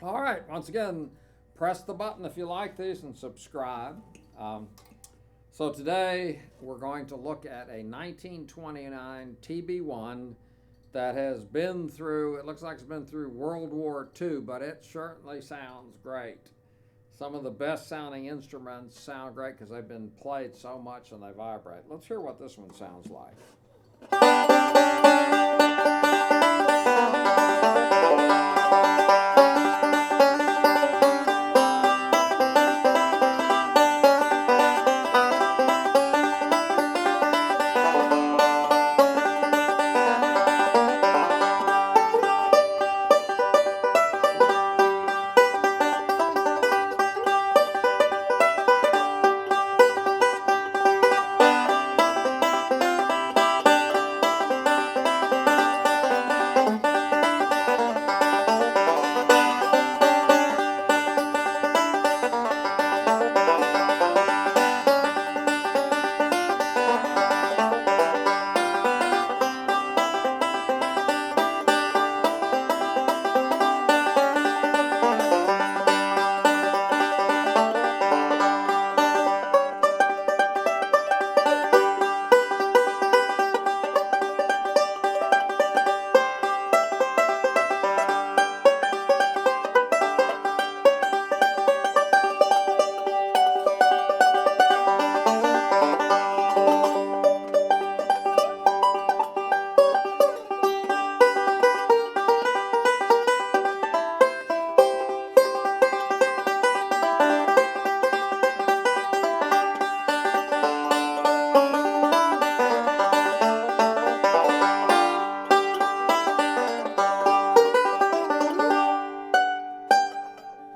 All right, once again, press the button if you like these and subscribe. So today we're going to look at a 1929 TB-1 that has been through, it looks like it's been through World War II, but it certainly sounds great. Some of the best sounding instruments sound great because they've been played so much and they vibrate. Let's hear what this one sounds like.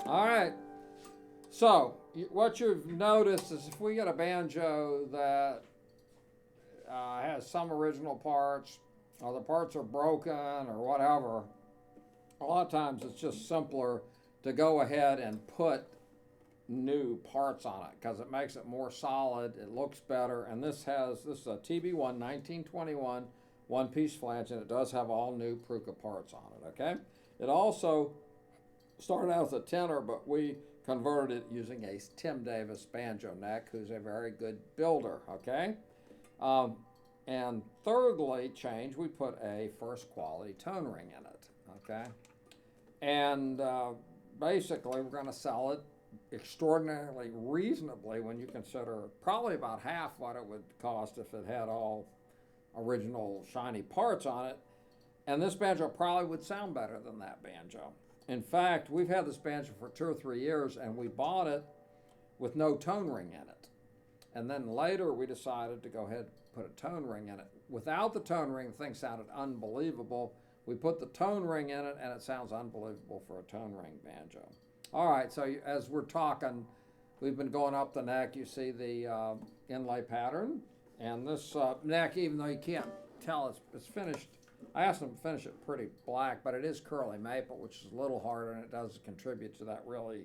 All right. So, what you've noticed is if we get a banjo that has some original parts, or the parts are broken, or whatever, a lot of times it's just simpler to go ahead and put new parts on it because it makes it more solid, it looks better, and this is a TB-1 1921 one-piece flange, and it does have all new Pruka parts on it, okay? It also started out as a tenor, but we converted it using a Tim Davis banjo neck, who's a very good builder, okay? And thirdly, we put a first quality tone ring in it, okay? And basically, we're going to sell it extraordinarily reasonably when you consider probably about half what it would cost if it had all original shiny parts on it. And this banjo probably would sound better than that banjo. In fact, we've had this banjo for 2 or 3 years, and we bought it with no tone ring in it. And then later we decided to go ahead and put a tone ring in it. Without the tone ring, the thing sounded unbelievable. We put the tone ring in it, and it sounds unbelievable for a tone ring banjo. All right, so as we're talking, we've been going up the neck. You see the inlay pattern. And this neck, even though you can't tell it's finished, I asked them to finish it pretty black, but it is curly maple, which is a little harder, and it does contribute to that really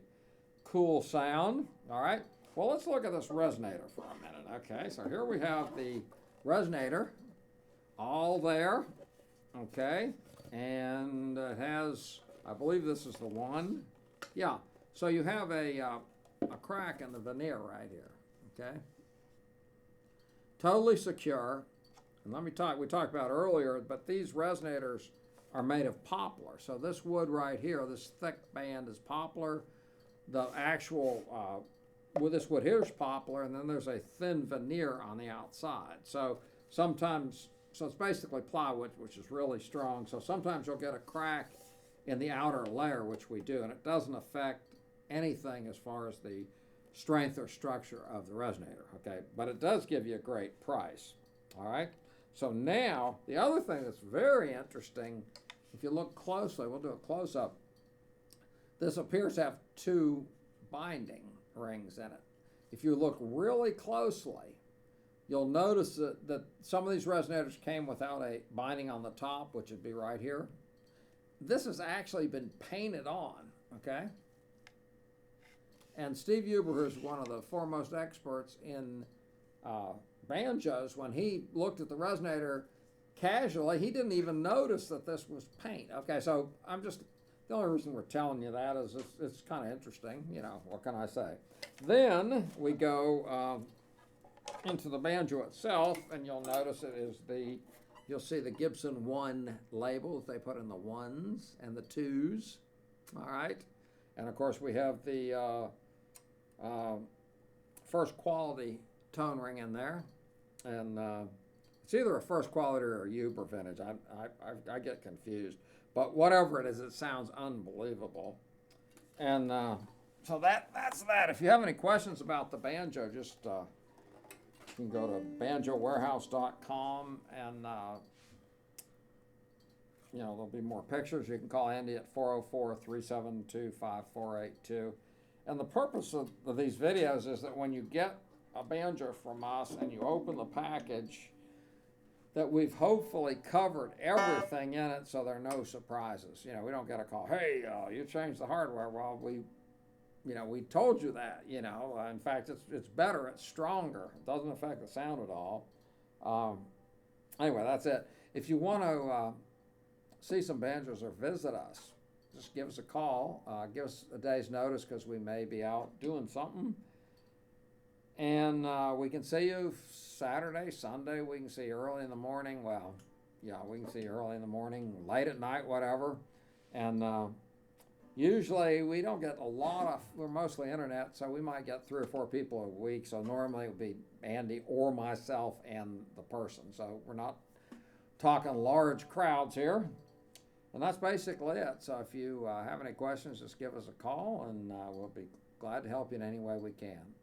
cool sound. All right, well, let's look at this resonator for a minute. Okay, so here we have the resonator all there, okay, and it has, I believe this is the one. Yeah, so you have a crack in the veneer right here, okay? Totally secure. And we talked about earlier, but these resonators are made of poplar. So this wood right here, this thick band is poplar. The actual, this wood here is poplar, and then there's a thin veneer on the outside. So it's basically plywood, which is really strong. So sometimes you'll get a crack in the outer layer, which we do, and it doesn't affect anything as far as the strength or structure of the resonator, okay? But it does give you a great price, all right? So now, the other thing that's very interesting, if you look closely, we'll do a close-up, this appears to have 2 binding rings in it. If you look really closely, you'll notice that some of these resonators came without a binding on the top, which would be right here. This has actually been painted on, okay? And Steve Huber, who's one of the foremost experts in banjos, when he looked at the resonator casually, he didn't even notice that this was paint. Okay, so I'm just The only reason we're telling you that is it's kind of interesting, you know, what can I say? Then we go into the banjo itself, and you'll notice you'll see the Gibson 1 labels. They put in the 1s and the 2s, all right? And of course we have the first quality tone ring in there, and it's either a first quality or a Uber vintage. I get confused, but whatever it is, it sounds unbelievable. And so that's that. If you have any questions about the banjo, just you can go to banjowarehouse.com, and you know, there'll be more pictures. You can call Andy at 404-372-5482. And the purpose of these videos is that when you get a banjo from us and you open the package, that we've hopefully covered everything in it, so there are no surprises. You know, we don't get a call, hey, you changed the hardware. Well, we told you that, you know. In fact, it's better, it's stronger. It doesn't affect the sound at all. Anyway, that's it. If you want to see some banjos or visit us, just give us a call. Give us a day's notice, because we may be out doing something. And we can see you Saturday, Sunday. We can see you early in the morning. Well, yeah, we can see you early in the morning, late at night, whatever. And usually we don't get a lot we're mostly internet, so we might get 3 or 4 people a week. So normally it would be Andy or myself and the person. So we're not talking large crowds here. And that's basically it. So if you have any questions, just give us a call, and we'll be glad to help you in any way we can.